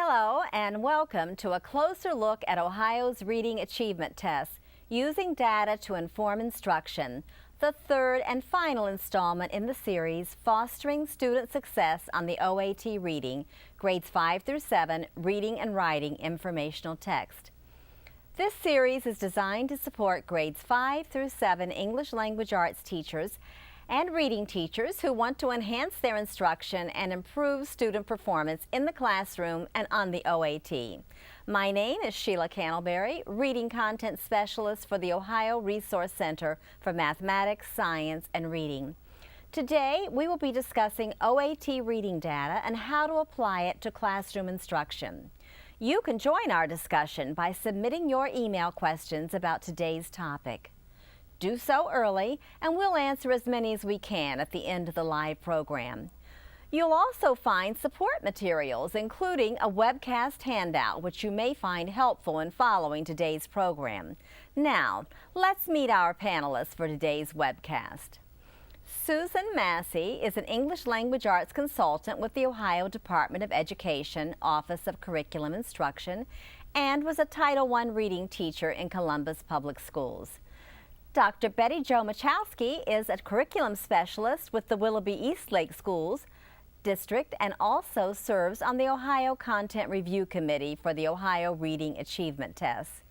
Hello and welcome to a closer look at Ohio's Reading Achievement Tests using data to inform instruction, the third and final installment in the series Fostering Student Success on the OAT Reading, Grades 5 through 7 Reading and Writing Informational Text. This series is designed to support grades 5 through 7 English Language Arts teachers and reading teachers who want to enhance their instruction and improve student performance in the classroom and on the OAT. My name is Sheila Cannelberry, Reading Content Specialist for the Ohio Resource Center for Mathematics, Science, and Reading. Today, we will be discussing OAT reading data and how to apply it to classroom instruction. You can join our discussion by submitting your email questions about today's topic. Do so early, and we'll answer as many as we can at the end of the live program. You'll also find support materials, including a webcast handout, which you may find helpful in following today's program. Now, let's meet our panelists for today's webcast. Susan Massey is an English Language Arts consultant with the Ohio Department of Education, Office of Curriculum Instruction, and was a Title I reading teacher in Columbus Public Schools. Dr. Betty Jo Machowski is a curriculum specialist with the Willoughby Eastlake Schools District and also serves on the Ohio Content Review Committee for the Ohio Reading Achievement Tests.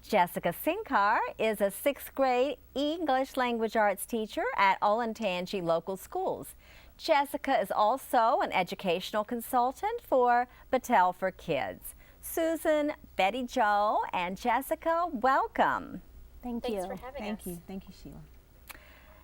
Jessica Sinkar is a 6th grade English Language Arts teacher at Olentangy Local Schools. Jessica is also an educational consultant for Battelle for Kids. Susan, Betty Jo, and Jessica, welcome. Thanks for having us. Thank you, Sheila.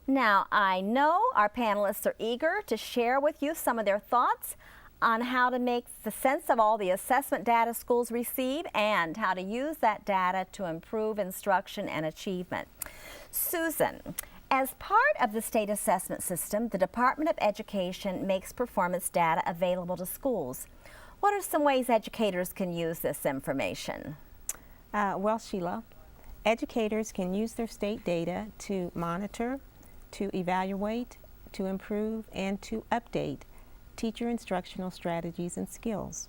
Now, I know our panelists are eager to share with you some of their thoughts on how to make the sense of all the assessment data schools receive and how to use that data to improve instruction and achievement. Susan, as part of the state assessment system, the Department of Education makes performance data available to schools. What are some ways educators can use this information? Well, Sheila, educators can use their state data to monitor, to evaluate, to improve, and to update teacher instructional strategies and skills.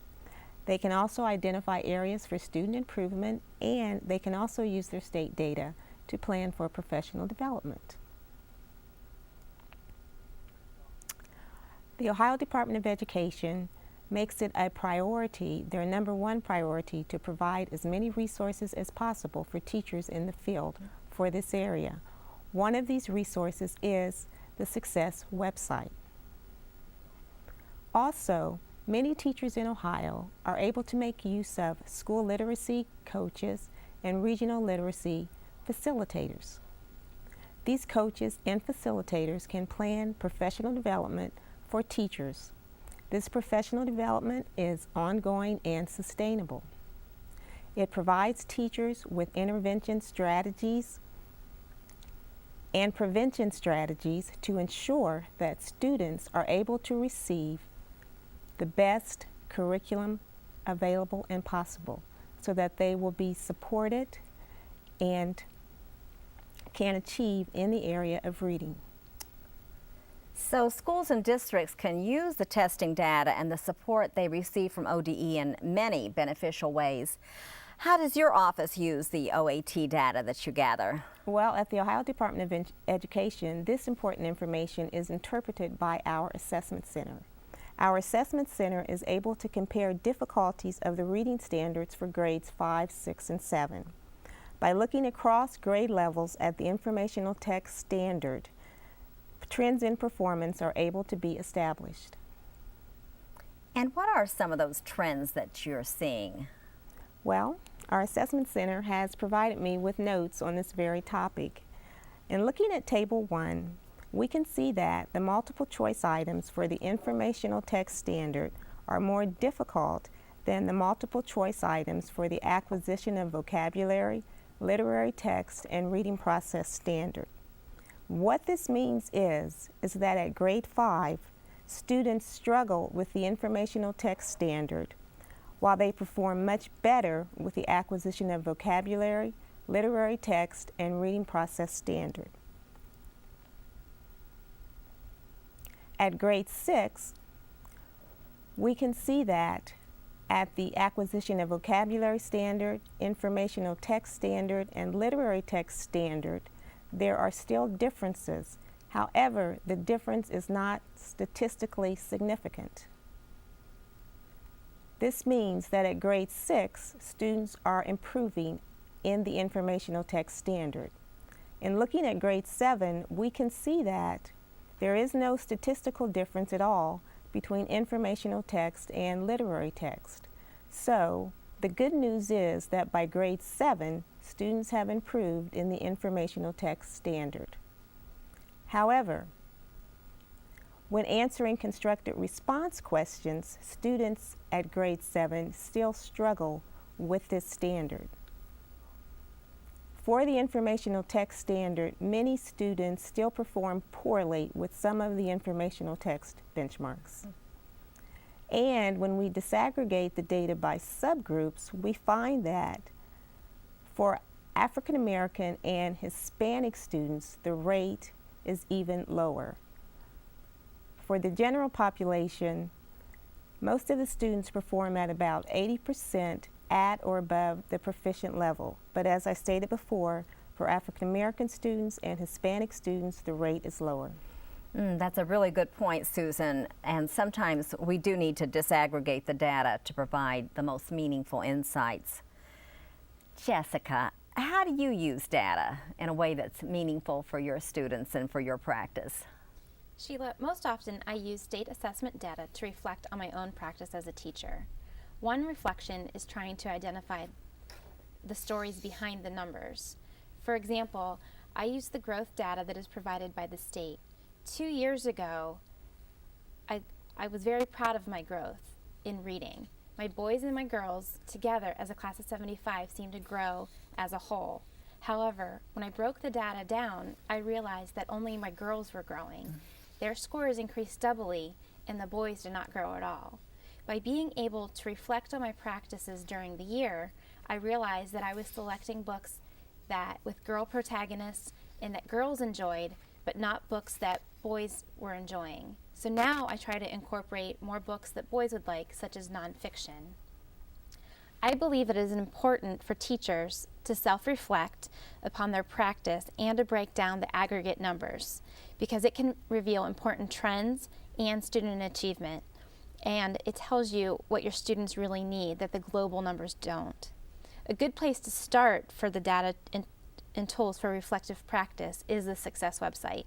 They can also identify areas for student improvement, and they can also use their state data to plan for professional development. The Ohio Department of Education makes it a priority, their #1 priority, to provide as many resources as possible for teachers in the field for this area. One of these resources is the Success website. Also, many teachers in Ohio are able to make use of school literacy coaches and regional literacy facilitators. These coaches and facilitators can plan professional development for teachers. This professional development is ongoing and sustainable. It provides teachers with intervention strategies and prevention strategies to ensure that students are able to receive the best curriculum available and possible so that they will be supported and can achieve in the area of reading. So schools and districts can use the testing data and the support they receive from ODE in many beneficial ways. How does your office use the OAT data that you gather? Well, at the Ohio Department of Education, this important information is interpreted by our assessment center. Our assessment center is able to compare difficulties of the reading standards for grades 5, 6, and 7. By looking across grade levels at the informational text standard, trends in performance are able to be established. And what are some of those trends that you're seeing? Well, our assessment center has provided me with notes on this very topic. In looking at Table 1, we can see that the multiple choice items for the informational text standard are more difficult than the multiple choice items for the acquisition of vocabulary, literary text, and reading process standard. What this means is that at grade 5, students struggle with the informational text standard, while they perform much better with the acquisition of vocabulary, literary text, and reading process standard. At grade 6, we can see that At the acquisition of vocabulary standard, informational text standard, and literary text standard, there are still differences. However, the difference is not statistically significant. This means that at grade 6, students are improving in the informational text standard. In looking at grade 7, we can see that there is no statistical difference at all between informational text and literary text. So, the good news is that by grade 7, students have improved in the informational text standard. However, when answering constructed response questions, students at grade 7 still struggle with this standard. For the informational text standard, many students still perform poorly with some of the informational text benchmarks. And when we disaggregate the data by subgroups, we find that for African American and Hispanic students, the rate is even lower. For the general population, most of the students perform at about 80% at or above the proficient level. But as I stated before, for African American students and Hispanic students, the rate is lower. That's a really good point, Susan. And sometimes we do need to disaggregate the data to provide the most meaningful insights. Jessica, how do you use data in a way that's meaningful for your students and for your practice? Sheila, most often I use state assessment data to reflect on my own practice as a teacher. One reflection is trying to identify the stories behind the numbers. For example, I use the growth data that is provided by the state. 2 years ago, I was very proud of my growth in reading. My boys and my girls together as a class of 75 seemed to grow as a whole. However, when I broke the data down, I realized that only my girls were growing. Their scores increased doubly and the boys did not grow at all. By being able to reflect on my practices during the year, I realized that I was selecting books that with girl protagonists and that girls enjoyed, but not books that boys were enjoying. So now I try to incorporate more books that boys would like, such as nonfiction. I believe it is important for teachers to self-reflect upon their practice and to break down the aggregate numbers because it can reveal important trends and student achievement, and it tells you what your students really need that the global numbers don't. A good place to start for the data and tools for reflective practice is the Success website.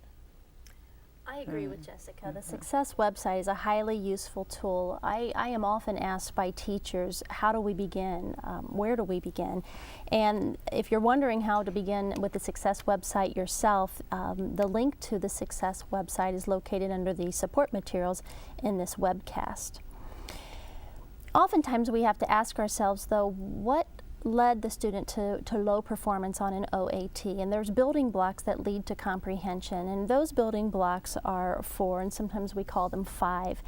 I agree with Jessica. The Success website is a highly useful tool. I am often asked by teachers, how do we begin? Where do we begin? And if you're wondering how to begin with the Success website yourself, the link to the Success website is located under the support materials in this webcast. Oftentimes we have to ask ourselves, though, what led the student to low performance on an OAT, and there's building blocks that lead to comprehension, and those building blocks are 4, and sometimes we call them 5.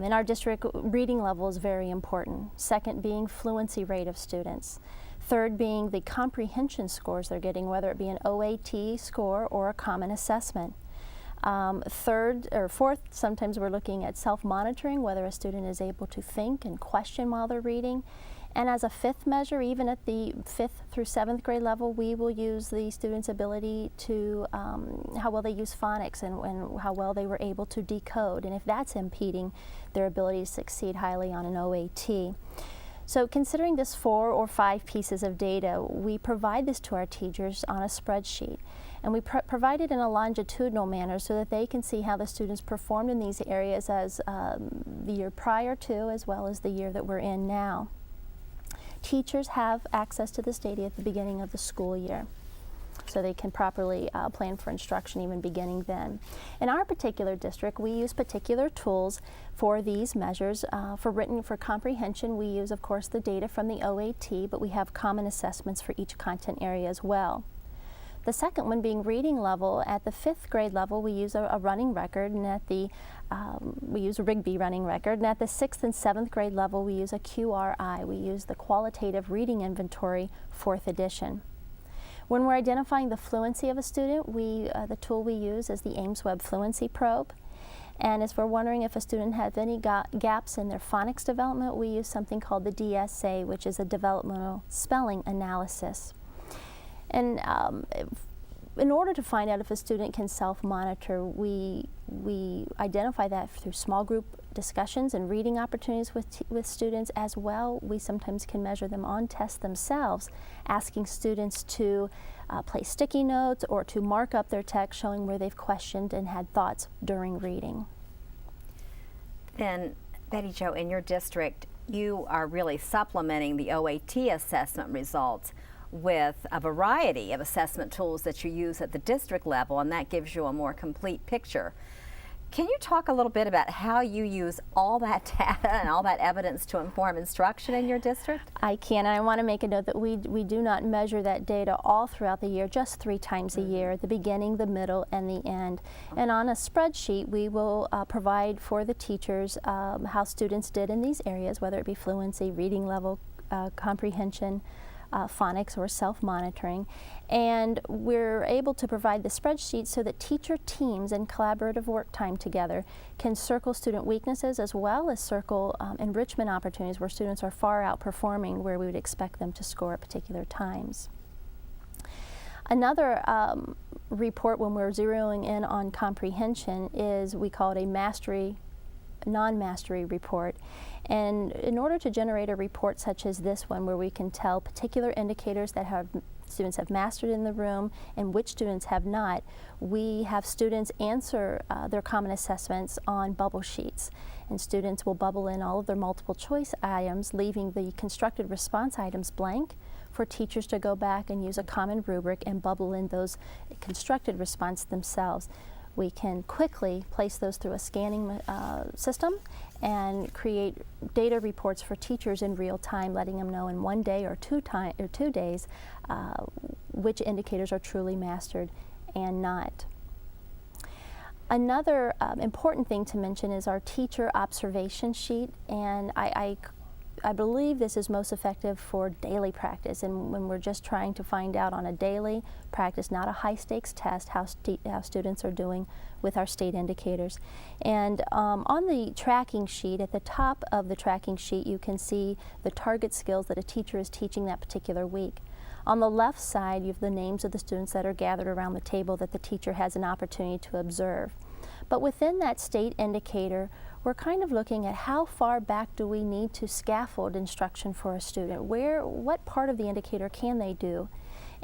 In our district, reading level is very important. Second being fluency rate of students. Third being the comprehension scores they're getting, whether it be an OAT score or a common assessment. Third or fourth, sometimes we're looking at self-monitoring, whether a student is able to think and question while they're reading. And as a 5th measure, even at the 5th through 7th grade level, we will use the student's ability to, how well they use phonics and how well they were able to decode, and if that's impeding their ability to succeed highly on an OAT. So considering this 4 or 5 pieces of data, we provide this to our teachers on a spreadsheet. And we provide it in a longitudinal manner so that they can see how the students performed in these areas as the year prior to, as well as the year that we're in now. Teachers have access to this data at the beginning of the school year, so they can properly plan for instruction even beginning then. In our particular district, we use particular tools for these measures. For comprehension, we use, of course, the data from the OAT, but we have common assessments for each content area as well. The second one being reading level. At the 5th grade level, we use a running record, and at the we use a Rigby running record. And at the 6th and 7th grade level, we use a QRI. We use the Qualitative Reading Inventory, 4th edition. When we're identifying the fluency of a student, the tool we use is the Ames Web Fluency Probe. And as we're wondering if a student has any gaps in their phonics development, we use something called the DSA, which is a developmental spelling analysis. And in order to find out if a student can self-monitor, we identify that through small group discussions and reading opportunities with students as well. We sometimes can measure them on tests themselves, asking students to place sticky notes or to mark up their text showing where they've questioned and had thoughts during reading. Then, Betty Jo, in your district, you are really supplementing the OAT assessment results with a variety of assessment tools that you use at the district level, and that gives you a more complete picture. Can you talk a little bit about how you use all that data and all that evidence to inform instruction in your district? I can, and I want to make a note that we do not measure that data all throughout the year, just 3 times a year, the beginning, the middle, and the end. And on a spreadsheet, we will provide for the teachers how students did in these areas, whether it be fluency, reading level, comprehension, phonics, or self-monitoring. And we're able to provide the spreadsheet so that teacher teams and collaborative work time together can circle student weaknesses as well as circle enrichment opportunities where students are far outperforming where we would expect them to score at particular times. Another report when we're zeroing in on comprehension is, we call it a mastery, non-mastery report. And in order to generate a report such as this one, where we can tell particular indicators that students have mastered in the room and which students have not, we have students answer their common assessments on bubble sheets. And students will bubble in all of their multiple choice items, leaving the constructed response items blank for teachers to go back and use a common rubric and bubble in those constructed response themselves. We can quickly place those through a scanning system and create data reports for teachers in real time, letting them know in 1 day or 2 days which indicators are truly mastered and not. Another important thing to mention is our teacher observation sheet, and I believe this is most effective for daily practice, and when we're just trying to find out on a daily practice, not a high-stakes test, how students are doing with our state indicators. And on the tracking sheet, at the top of the tracking sheet, you can see the target skills that a teacher is teaching that particular week. On the left side, you have the names of the students that are gathered around the table that the teacher has an opportunity to observe. But within that state indicator, we're kind of looking at how far back do we need to scaffold instruction for a student? What part of the indicator can they do?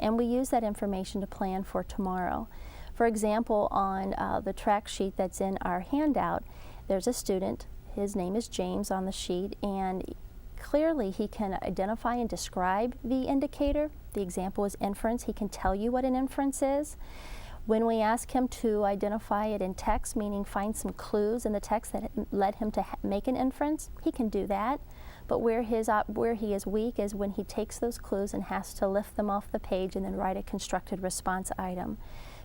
And we use that information to plan for tomorrow. For example, on the track sheet that's in our handout, there's a student, his name is James on the sheet, and clearly he can identify and describe the indicator. The example is inference. He can tell you what an inference is. When we ask him to identify it in text, meaning find some clues in the text that led him to make an inference, he can do that. But where he is weak is when he takes those clues and has to lift them off the page and then write a constructed response item.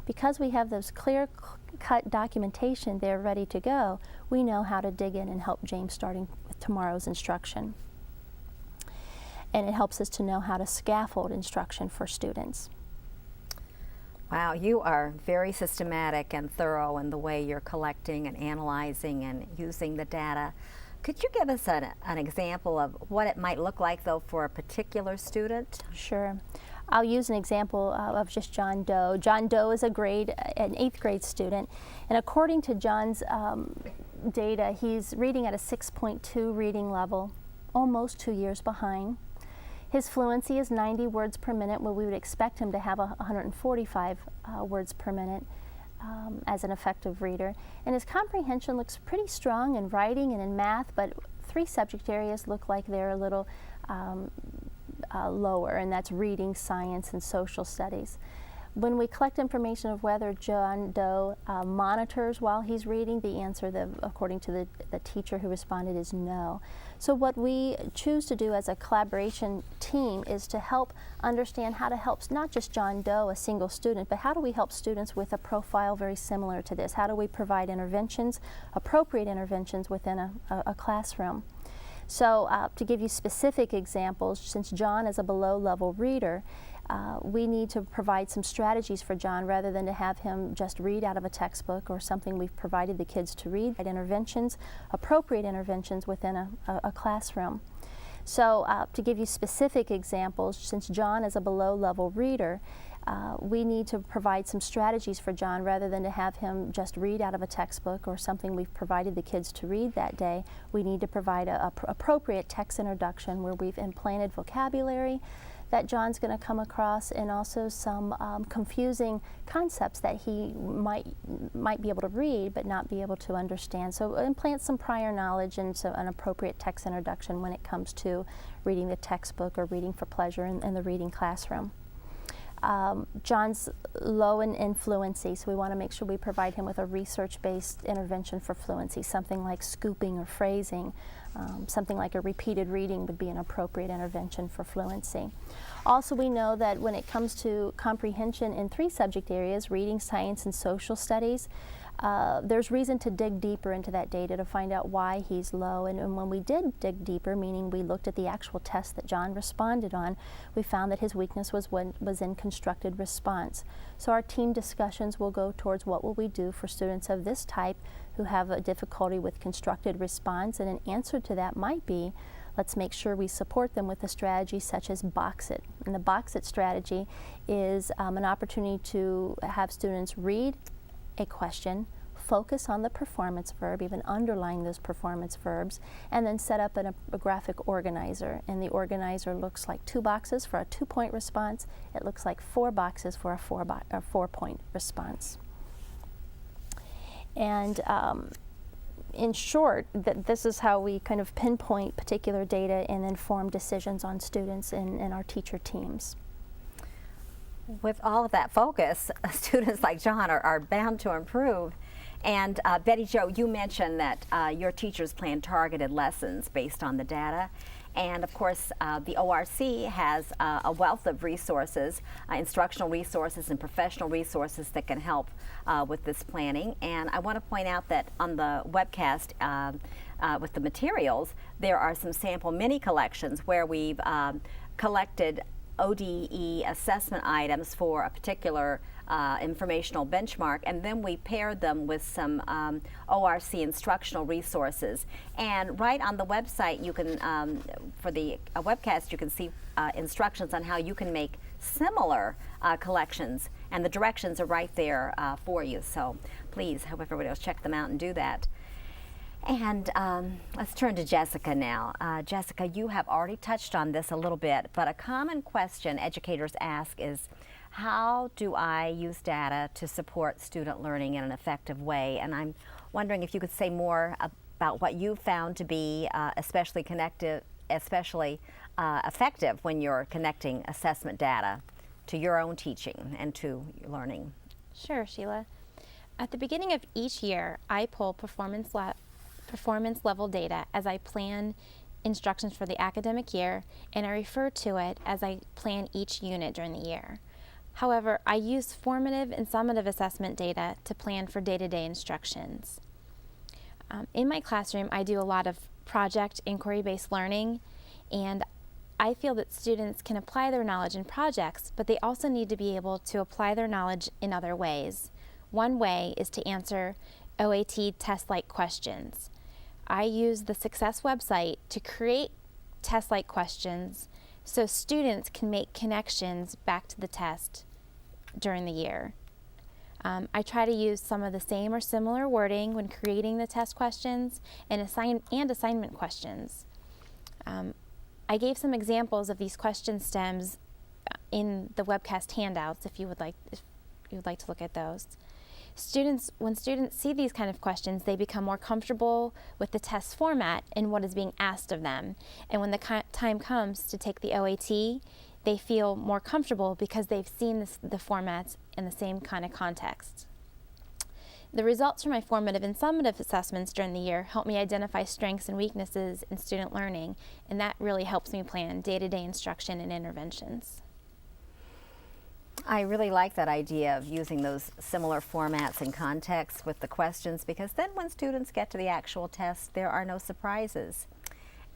Because we have those clear-cut documentation there ready to go, we know how to dig in and help James starting with tomorrow's instruction. And it helps us to know how to scaffold instruction for students. Wow, you are very systematic and thorough in the way you're collecting and analyzing and using the data. Could you give us an example of what it might look like, though, for a particular student? Sure. I'll use an example of just John Doe. John Doe is an 8th grade student, and according to John's data, he's reading at a 6.2 reading level, almost 2 years behind. His fluency is 90 words per minute, where we would expect him to have 145 words per minute as an effective reader. And his comprehension looks pretty strong in writing and in math, but 3 subject areas look like they're a little lower, and that's reading, science, and social studies. When we collect information of whether John Doe monitors while he's reading, the answer, according to the teacher who responded, is no. So what we choose to do as a collaboration team is to help understand how to help not just John Doe, a single student, but how do we help students with a profile very similar to this? How do we provide interventions, appropriate interventions within a classroom? So to give you specific examples, since John is a below-level reader, We need to provide some strategies for John rather than to have him just read out of a textbook or something we've provided the kids to read. Interventions, appropriate interventions within a classroom. So to give you specific examples, since John is a below-level reader, we need to provide some strategies for John rather than to have him just read out of a textbook or something we've provided the kids to read that day. We need to provide a appropriate text introduction where we've implanted vocabulary that John's going to come across, and also some confusing concepts that he might be able to read but not be able to understand. So implant some prior knowledge and so an appropriate text introduction when it comes to reading the textbook or reading for pleasure in the reading classroom. John's low in fluency, so we want to make sure we provide him with a research-based intervention for fluency, something like scooping or phrasing. Something like a repeated reading would be an appropriate intervention for fluency. Also, we know that when it comes to comprehension in 3 subject areas, reading, science, and social studies, there's reason to dig deeper into that data to find out why he's low. And when we did dig deeper, meaning we looked at the actual test that John responded on, we found that his weakness was in constructed response. So our team discussions will go towards what will we do for students of this type who have a difficulty with constructed response, and an answer to that might be, let's make sure we support them with a strategy such as Box It. And the Box It strategy is an opportunity to have students read a question, focus on the performance verb, even underline those performance verbs, and then set up a graphic organizer. And the organizer looks like 2 boxes for a 2-point response. It looks like 4 boxes for a 4-point response. And in short, this is how we kind of pinpoint particular data and inform decisions on students in our teacher teams. With all of that focus, students like John are bound to improve. And Betty Jo, you mentioned that your teachers plan targeted lessons based on the data. And of course, the ORC has a wealth of resources, instructional resources and professional resources that can help with this planning. And I want to point out that on the webcast with the materials, there are some sample mini collections where we've collected ODE assessment items for a particular informational benchmark, and then we paired them with some ORC instructional resources. And right on the website, you can, for the webcast, you can see instructions on how you can make similar collections, and the directions are right there for you. So please, hope everybody else, check them out and do that. And let's turn to Jessica now. Jessica, you have already touched on this a little bit, but a common question educators ask is, how do I use data to support student learning in an effective way? And I'm wondering if you could say more about what you found to be especially effective when you're connecting assessment data to your own teaching and to your learning. Sure, Sheila. At the beginning of each year, I pull performance level data as I plan instructions for the academic year, and I refer to it as I plan each unit during the year. However, I use formative and summative assessment data to plan for day-to-day instructions. In my classroom, I do a lot of project inquiry-based learning, and I feel that students can apply their knowledge in projects, but they also need to be able to apply their knowledge in other ways. One way is to answer OAT test-like questions. I use the Success website to create test-like questions so students can make connections back to the test during the year. I try to use some of the same or similar wording when creating the test questions and assignment questions. I gave some examples of these question stems in the webcast handouts if you would like to look at those. When students see these kind of questions, they become more comfortable with the test format and what is being asked of them. And when the time comes to take the OAT, they feel more comfortable because they've seen the formats in the same kind of context. The results from my formative and summative assessments during the year help me identify strengths and weaknesses in student learning, and that really helps me plan day-to-day instruction and interventions. I really like that idea of using those similar formats and contexts with the questions, because then when students get to the actual test, there are no surprises.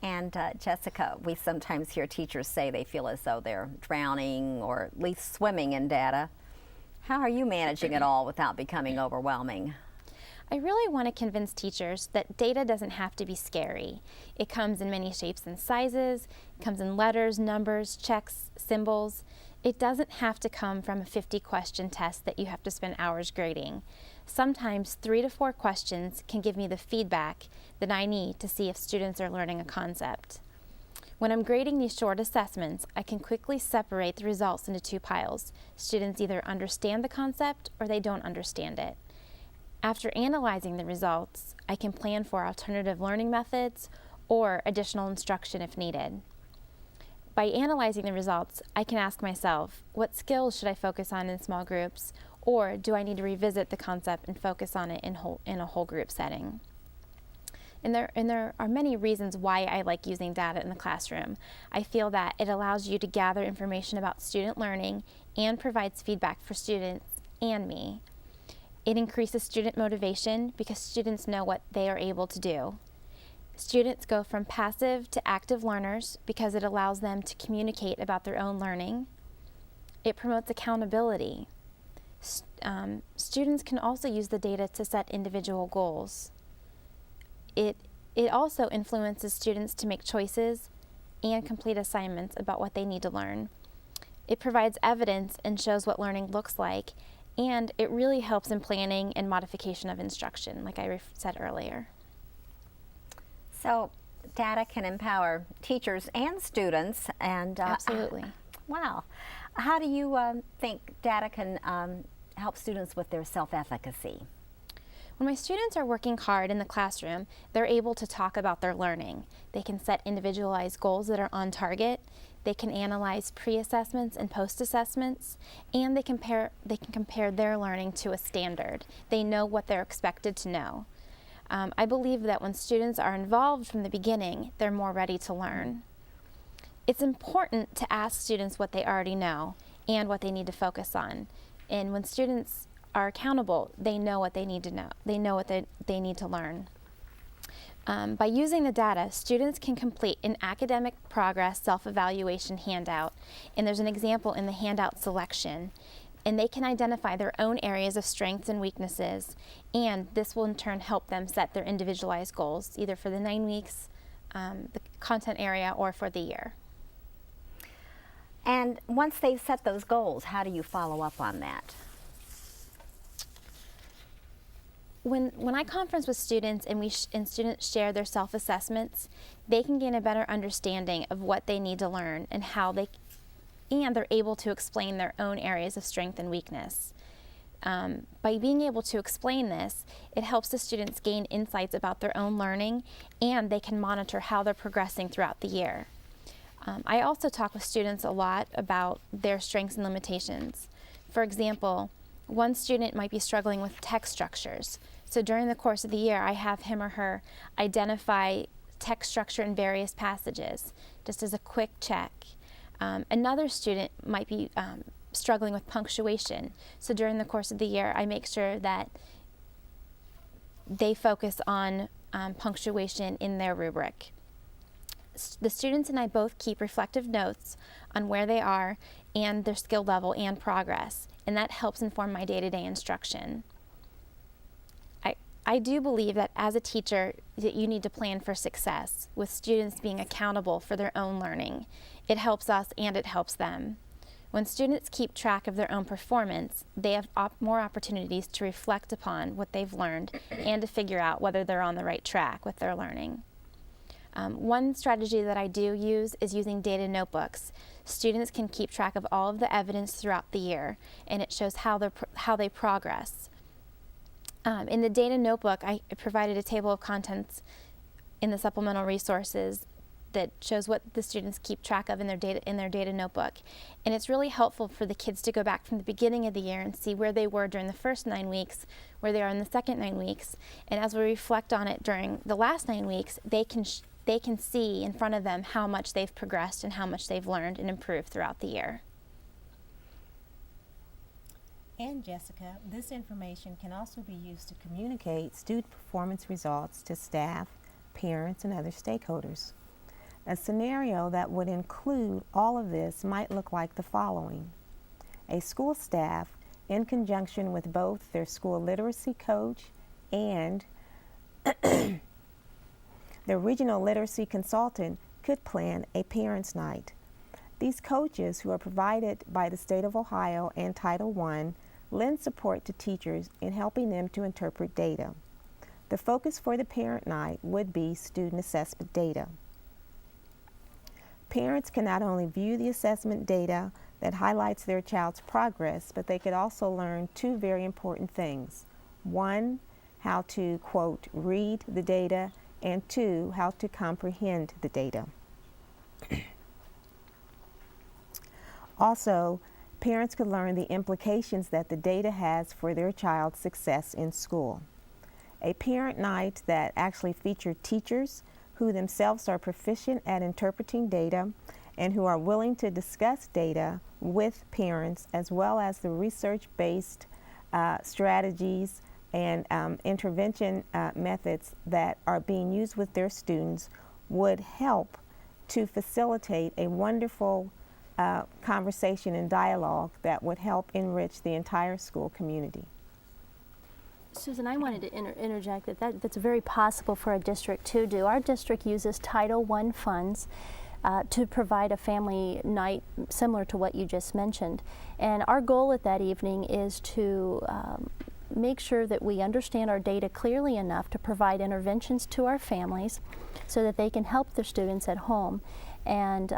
And Jessica, we sometimes hear teachers say they feel as though they're drowning or at least swimming in data. How are you managing it all without becoming overwhelming? I really want to convince teachers that data doesn't have to be scary. It comes in many shapes and sizes. It comes in letters, numbers, checks, symbols. It doesn't have to come from a 50-question test that you have to spend hours grading. Sometimes 3 to 4 questions can give me the feedback that I need to see if students are learning a concept. When I'm grading these short assessments, I can quickly separate the results into 2 piles. Students either understand the concept or they don't understand it. After analyzing the results, I can plan for alternative learning methods or additional instruction if needed. By analyzing the results, I can ask myself, what skills should I focus on in small groups, or do I need to revisit the concept and focus on it in a whole group setting? And there are many reasons why I like using data in the classroom. I feel that it allows you to gather information about student learning and provides feedback for students and me. It increases student motivation because students know what they are able to do. Students go from passive to active learners because it allows them to communicate about their own learning. It promotes accountability. Students can also use the data to set individual goals. It also influences students to make choices and complete assignments about what they need to learn. It provides evidence and shows what learning looks like, and it really helps in planning and modification of instruction, like I said earlier. So data can empower teachers and students, and Absolutely. Wow. How do you think data can help students with their self-efficacy? When my students are working hard in the classroom, they're able to talk about their learning. They can set individualized goals that are on target. They can analyze pre-assessments and post-assessments, and they can compare their learning to a standard. They know what they're expected to know. I believe that when students are involved from the beginning, they're more ready to learn. It's important to ask students what they already know and what they need to focus on. And when students are accountable, they know what they need to know. They know what they need to learn. By using the data, students can complete an academic progress self-evaluation handout, and there's an example in the handout selection, and they can identify their own areas of strengths and weaknesses, and this will in turn help them set their individualized goals, either for the 9 weeks, the content area, or for the year. And once they've set those goals, how do you follow up on that? When I conference with students and students share their self-assessments, they can gain a better understanding of what they need to learn and they're able to explain their own areas of strength and weakness. By being able to explain this, it helps the students gain insights about their own learning, and they can monitor how they're progressing throughout the year. I also talk with students a lot about their strengths and limitations. For example, one student might be struggling with text structures. So during the course of the year, I have him or her identify text structure in various passages, just as a quick check. Another student might be struggling with punctuation. So during the course of the year, I make sure that they focus on punctuation in their rubric. The students and I both keep reflective notes on where they are and their skill level and progress, and that helps inform my day-to-day instruction. I do believe that as a teacher that you need to plan for success, with students being accountable for their own learning. It helps us and it helps them. When students keep track of their own performance, they have more opportunities to reflect upon what they've learned and to figure out whether they're on the right track with their learning. One strategy that I do use is using data notebooks. Students can keep track of all of the evidence throughout the year, and it shows how they progress. In the data notebook, I provided a table of contents in the supplemental resources that shows what the students keep track of in their data notebook. And it's really helpful for the kids to go back from the beginning of the year and see where they were during the first 9 weeks, where they are in the second 9 weeks. And as we reflect on it during the last 9 weeks, they can see in front of them how much they've progressed and how much they've learned and improved throughout the year. And Jessica, this information can also be used to communicate student performance results to staff, parents, and other stakeholders. A scenario that would include all of this might look like the following. A school staff, in conjunction with both their school literacy coach and their regional literacy consultant, could plan a parents' night. These coaches, who are provided by the state of Ohio and Title I, lend support to teachers in helping them to interpret data. The focus for the parent night would be student assessment data. Parents can not only view the assessment data that highlights their child's progress, but they could also learn two very important things. One, how to, quote, read the data, and two, how to comprehend the data. Also, parents could learn the implications that the data has for their child's success in school. A parent night that actually featured teachers who themselves are proficient at interpreting data and who are willing to discuss data with parents, as well as the research-based strategies and intervention methods that are being used with their students, would help to facilitate a wonderful conversation and dialogue that would help enrich the entire school community. Susan, I wanted to interject that's very possible for a district to do. Our district uses Title I funds to provide a family night similar to what you just mentioned. And our goal at that evening is to make sure that we understand our data clearly enough to provide interventions to our families so that they can help their students at home. And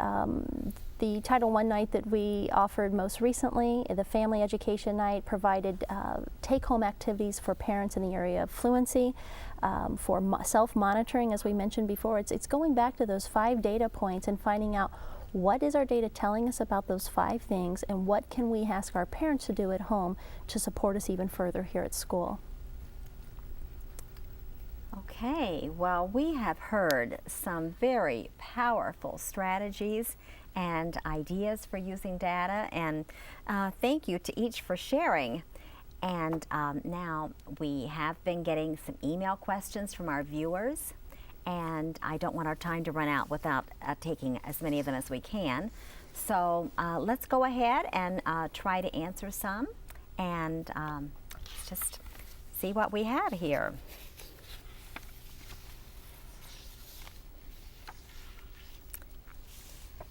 the Title I night that we offered most recently, the Family Education Night, provided take-home activities for parents in the area of fluency, for self-monitoring, as we mentioned before. It's going back to those 5 data points and finding out what is our data telling us about those 5 things, and what can we ask our parents to do at home to support us even further here at school. Okay, well, we have heard some very powerful strategies and ideas for using data, and thank you to each for sharing. And now we have been getting some email questions from our viewers, and I don't want our time to run out without taking as many of them as we can. So let's go ahead and try to answer some, and just see what we have here.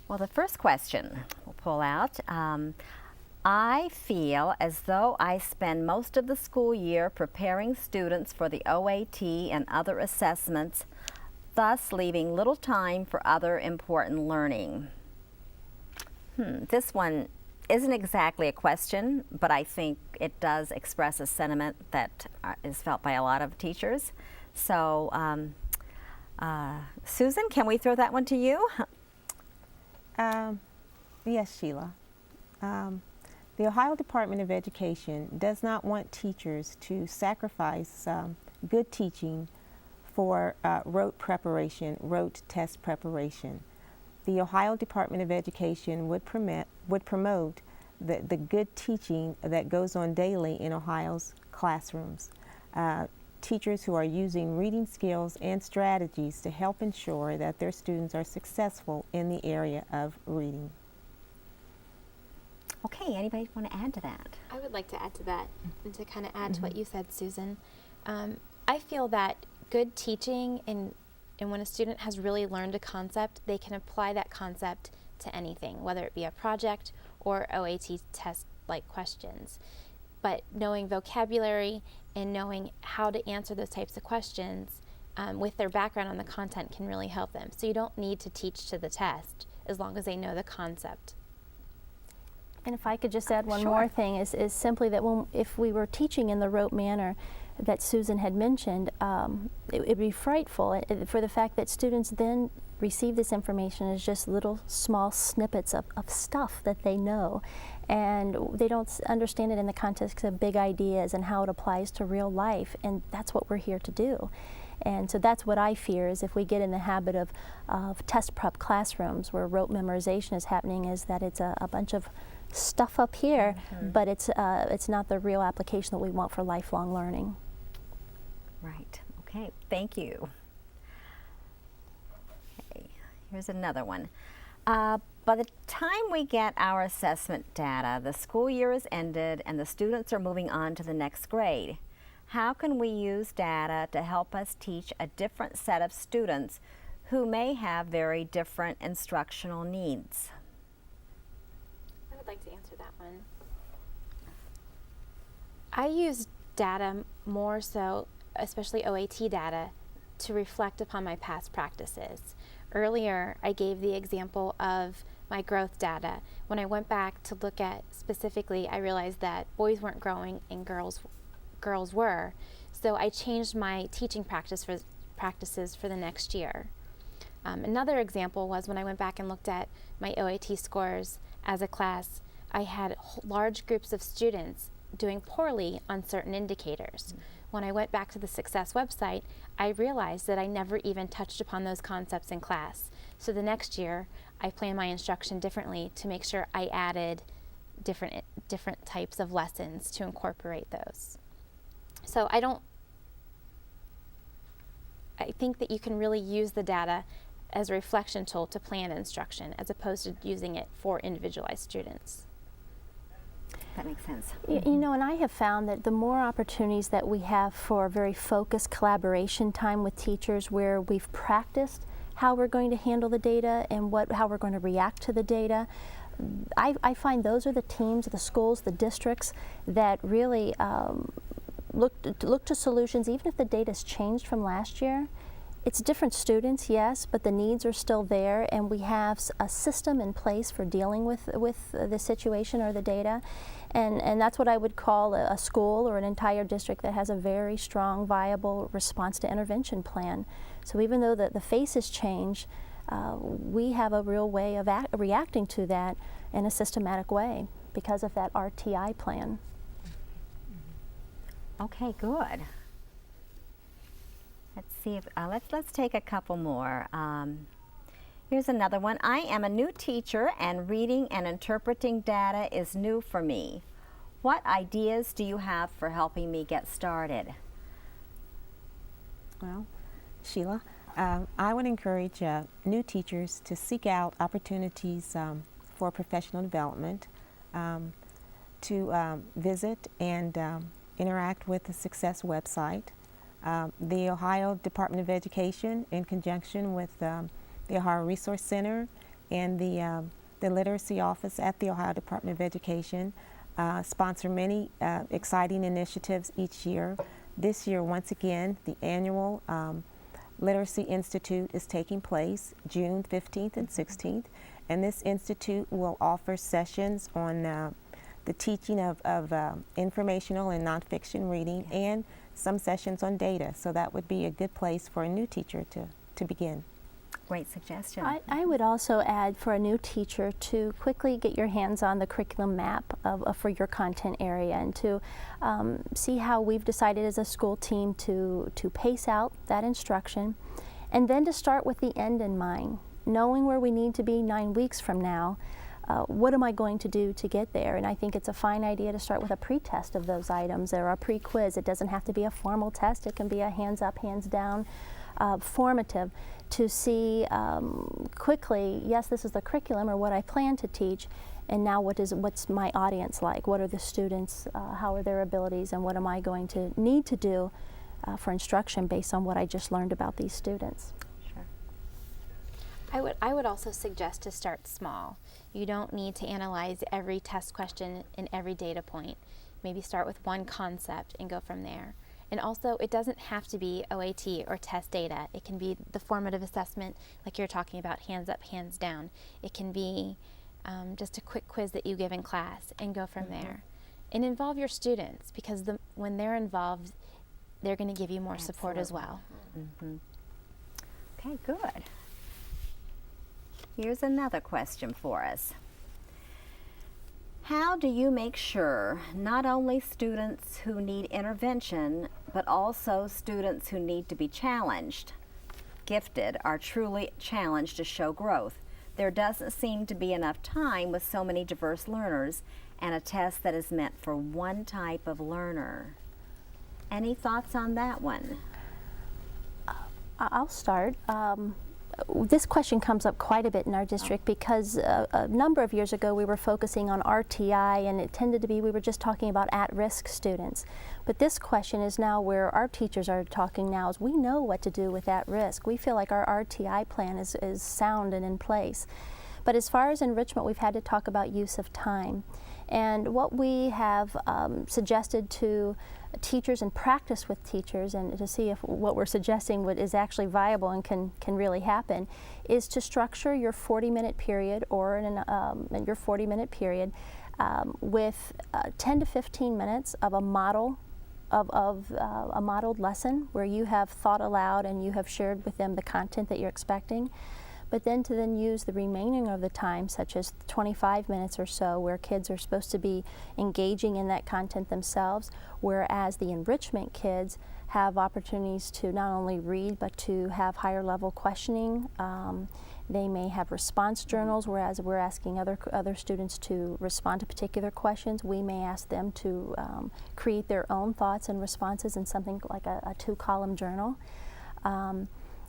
Well, the first question we'll pull out. I feel as though I spend most of the school year preparing students for the OAT and other assessments, thus leaving little time for other important learning. This one isn't exactly a question, but I think it does express a sentiment that is felt by a lot of teachers. So, Susan, can we throw that one to you? Yes, Sheila. The Ohio Department of Education does not want teachers to sacrifice good teaching for rote test preparation. The Ohio Department of Education would promote the good teaching that goes on daily in Ohio's classrooms. Teachers who are using reading skills and strategies to help ensure that their students are successful in the area of reading. Okay, anybody want to add to that? I would like to add to that, and to kind of add to what you said, Susan. I feel that good teaching, and when a student has really learned a concept, they can apply that concept to anything, whether it be a project or OAT test-like questions. But knowing vocabulary and knowing how to answer those types of questions with their background on the content can really help them. So you don't need to teach to the test as long as they know the concept. And if I could just add one Sure. more thing, is simply that if we were teaching in the rote manner that Susan had mentioned, it would be frightful for the fact that students then receive this information as just little small snippets of stuff that they know, and they don't understand it in the context of big ideas and how it applies to real life, and that's what we're here to do. And so that's what I fear, is if we get in the habit of test prep classrooms where rote memorization is happening, is that it's a bunch of stuff up here, but it's not the real application that we want for lifelong learning. Right. Okay. Thank you. Okay. Here's another one. By the time we get our assessment data, the school year is ended and the students are moving on to the next grade. How can we use data to help us teach a different set of students who may have very different instructional needs? I would like to answer that one. I use data more so, especially OAT data, to reflect upon my past practices. Earlier, I gave the example of my growth data. When I went back to look at specifically, I realized that boys weren't growing and girls were. So I changed my teaching practices for the next year. Another example was when I went back and looked at my OAT scores as a class, I had large groups of students doing poorly on certain indicators. When I went back to the Success website, I realized that I never even touched upon those concepts in class. So the next year, I planned my instruction differently to make sure I added different types of lessons to incorporate those. So I think that you can really use the data as a reflection tool to plan instruction as opposed to using it for individualized students. That makes sense. You know, and I have found that the more opportunities that we have for very focused collaboration time with teachers where we've practiced how we're going to handle the data and how we're going to react to the data, I find those are the teams, the schools, the districts that really look to solutions, even if the data's changed from last year. It's different students, yes, but the needs are still there, and we have a system in place for dealing with the situation or the data. And that's what I would call a school or an entire district that has a very strong, viable response to intervention plan. So even though the face has changed, we have a real way of reacting to that in a systematic way because of that RTI plan. Okay, good. Let's see if let's take a couple more. Here's another one. I am a new teacher and reading and interpreting data is new for me. What ideas do you have for helping me get started? Well, Sheila, I would encourage new teachers to seek out opportunities for professional development, to visit and interact with the Success website. The Ohio Department of Education, in conjunction with the Ohio Resource Center and the Literacy Office at the Ohio Department of Education, sponsor many exciting initiatives each year. This year, once again, the annual Literacy Institute is taking place June 15th and 16th, and this institute will offer sessions on the teaching of informational and nonfiction reading and some sessions on data. So that would be a good place for a new teacher to begin. Great suggestion. I would also add for a new teacher to quickly get your hands on the curriculum map for your content area and to see how we've decided as a school team to pace out that instruction, and then to start with the end in mind, knowing where we need to be 9 weeks from now. What am I going to do to get there? And I think it's a fine idea to start with a pre-test of those items or a pre-quiz. It doesn't have to be a formal test. It can be a hands up, hands down, formative, to see quickly, yes, this is the curriculum or what I plan to teach, and now what's my audience like? What are the students? How are their abilities? And what am I going to need to do for instruction based on what I just learned about these students? Sure. I would also suggest to start small. You don't need to analyze every test question and every data point. Maybe start with one concept and go from there. And also, it doesn't have to be OAT or test data. It can be the formative assessment, like you're talking about, hands up, hands down. It can be just a quick quiz that you give in class and go from there. And involve your students, because when they're involved, they're going to give you more support as well. Okay, good. Here's another question for us. How do you make sure not only students who need intervention, but also students who need to be challenged, gifted, are truly challenged to show growth? There doesn't seem to be enough time with so many diverse learners and a test that is meant for one type of learner. Any thoughts on that one? I'll start. this question comes up quite a bit in our district because a number of years ago we were focusing on RTI, and it tended to be we were just talking about at-risk students. But this question is now where our teachers are talking now is we know what to do with at-risk. We feel like our RTI plan is sound and in place. But as far as enrichment, we've had to talk about use of time. And what we have suggested to teachers and practice with teachers, and to see if what we're suggesting is actually viable and can really happen, is to structure your 40-minute period or your 40-minute period with 10 to 15 minutes of a model of a modeled lesson where you have thought aloud and you have shared with them the content that you're expecting. But then to use the remaining of the time, such as 25 minutes or so, where kids are supposed to be engaging in that content themselves, whereas the enrichment kids have opportunities to not only read, but to have higher level questioning. They may have response journals, whereas we're asking other students to respond to particular questions. We may ask them to create their own thoughts and responses in something like a 2-column journal.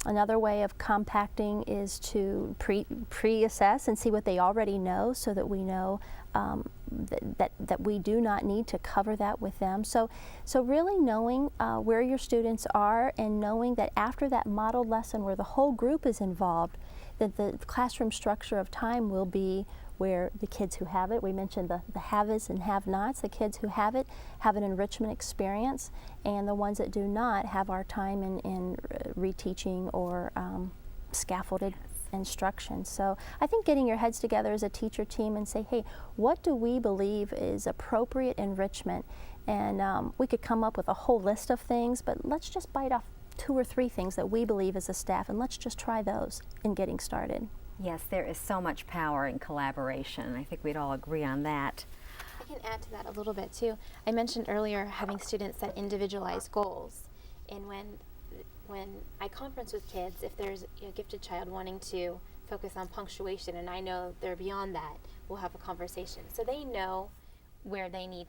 Another way of compacting is to pre-assess and see what they already know, so that we know that we do not need to cover that with them. So really knowing where your students are, and knowing that after that modeled lesson where the whole group is involved, that the classroom structure of time will be where the kids who have it, we mentioned the have-is and have-nots, the kids who have it have an enrichment experience, and the ones that do not have our time in reteaching or scaffolded instruction. So I think getting your heads together as a teacher team and say, hey, what do we believe is appropriate enrichment? And we could come up with a whole list of things, but let's just bite off 2 or 3 things that we believe as a staff, and let's just try those in getting started. Yes, there is so much power in collaboration. I think we'd all agree on that. I can add to that a little bit too. I mentioned earlier having students set individualized goals, and when I conference with kids, if there's a gifted child wanting to focus on punctuation and I know they're beyond that, we'll have a conversation so they know where they need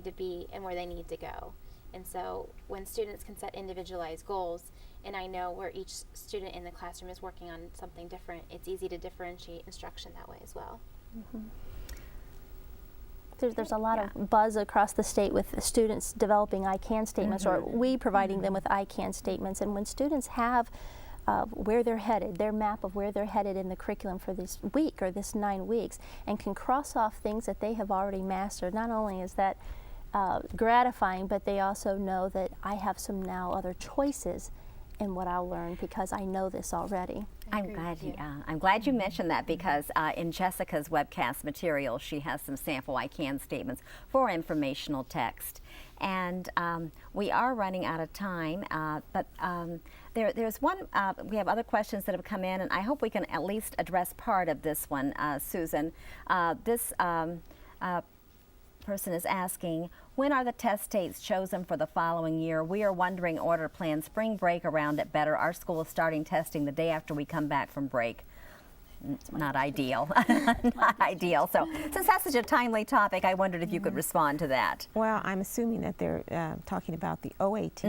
to be and where they need to go. And so when students can set individualized goals, and I know where each student in the classroom is working on something different, it's easy to differentiate instruction that way as well. Mm-hmm. There's a lot of buzz across the state with students developing I can statements, or we providing them with I can statements. And when students have where they're headed, their map of where they're headed in the curriculum for this week or this 9 weeks, and can cross off things that they have already mastered, not only is that gratifying, but they also know that I have some now other choices in what I'll learn because I know this already. I'm glad you mentioned that, because in Jessica's webcast material, she has some sample I can statements for informational text. And we are running out of time, but there's one, we have other questions that have come in, and I hope we can at least address part of this one, Susan. This person is asking, when are the test dates chosen for the following year? We are wondering order to plan spring break around it better. Our school is starting testing the day after we come back from break. Not ideal. Not ideal. So since that's such a timely topic, I wondered if you could respond to that. Well, I'm assuming that they're talking about the OAT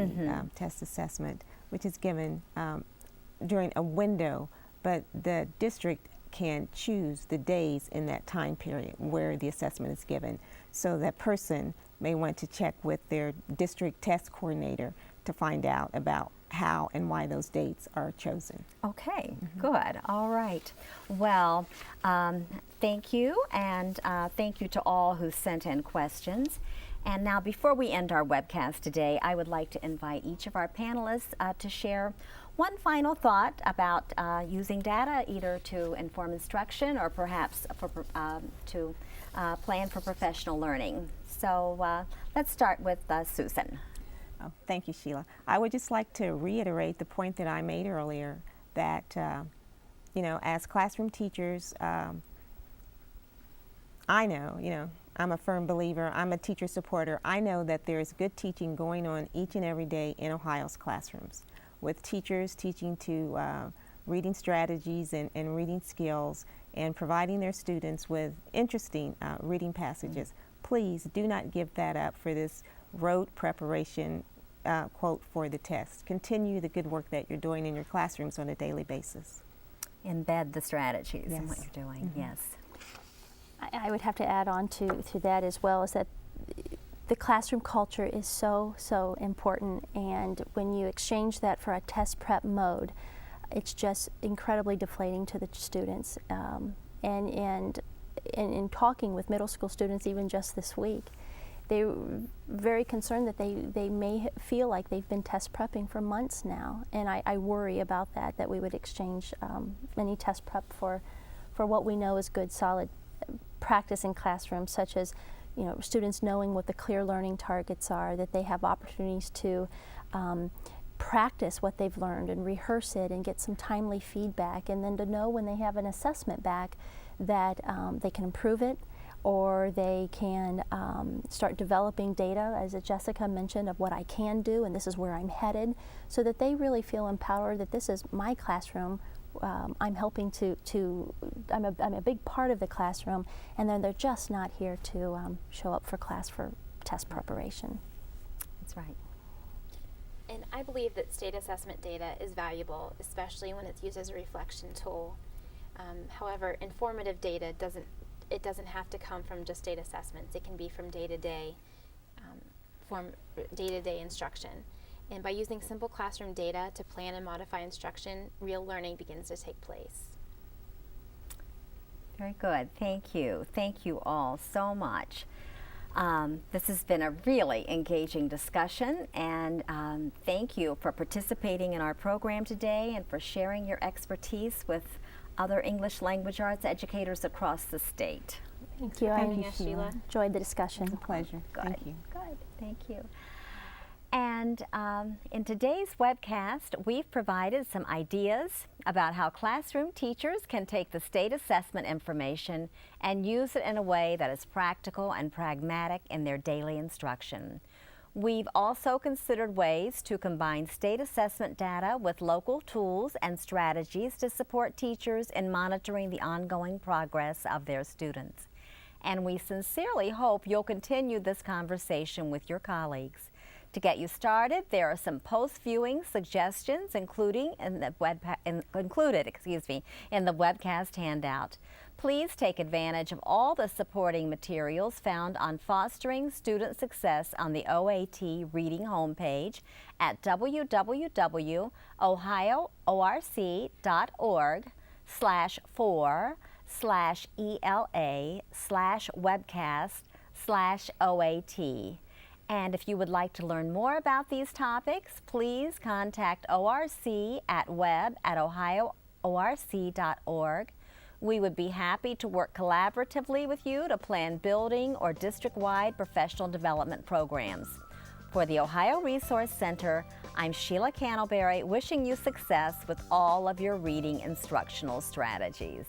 test assessment, which is given during a window, but the district can choose the days in that time period where the assessment is given. So that person may want to check with their district test coordinator to find out about how and why those dates are chosen. Okay, good. All right. Well, thank you, and thank you to all who sent in questions. And now, before we end our webcast today, I would like to invite each of our panelists to share one final thought about using data either to inform instruction or perhaps for, to plan for professional learning. So let's start with Susan. Oh, thank you, Sheila. I would just like to reiterate the point that I made earlier that, you know, as classroom teachers, I know, I'm a firm believer, I'm a teacher supporter. I know that there's good teaching going on each and every day in Ohio's classrooms, with teachers teaching to reading strategies and reading skills and providing their students with interesting reading passages. Please do not give that up for this rote preparation quote for the test. Continue the good work that you're doing in your classrooms on a daily basis. Embed the strategies in what Yes. you're doing. Yes. I would have to add on to that as well, is that the classroom culture is so important, and when you exchange that for a test prep mode, it's just incredibly deflating to the students. And in talking with middle school students even just this week, they were very concerned that they may feel like they've been test prepping for months now, and I worry about that we would exchange any test prep for what we know is good, solid practice in classrooms, such as students knowing what the clear learning targets are, that they have opportunities to practice what they've learned and rehearse it and get some timely feedback, and then to know when they have an assessment back that they can improve it, or they can start developing data, as Jessica mentioned, of what I can do and this is where I'm headed, so that they really feel empowered that this is my classroom. I'm helping I'm a big part of the classroom, and then they're just not here to show up for class for test preparation. That's right. And I believe that state assessment data is valuable, especially when it's used as a reflection tool. However, informative data doesn't have to come from just state assessments. It can be from day-to-day instruction. And by using simple classroom data to plan and modify instruction, real learning begins to take place. Very good. Thank you. Thank you all so much. This has been a really engaging discussion, and thank you for participating in our program today and for sharing your expertise with other English language arts educators across the state. Thank you. having us, Sheila. Enjoyed the discussion. It's a pleasure. Good. Thank you. Good. Thank you. And in today's webcast, we've provided some ideas about how classroom teachers can take the state assessment information and use it in a way that is practical and pragmatic in their daily instruction. We've also considered ways to combine state assessment data with local tools and strategies to support teachers in monitoring the ongoing progress of their students. And we sincerely hope you'll continue this conversation with your colleagues. To get you started, there are some post-viewing suggestions included in the webcast handout. Please take advantage of all the supporting materials found on Fostering Student Success on the OAT Reading homepage at www.ohio.org/for/ELA/webcast/OAT. And if you would like to learn more about these topics, please contact ORC at web@ohioorc.org. We would be happy to work collaboratively with you to plan building or district-wide professional development programs. For the Ohio Resource Center, I'm Sheila Cannelberry, wishing you success with all of your reading instructional strategies.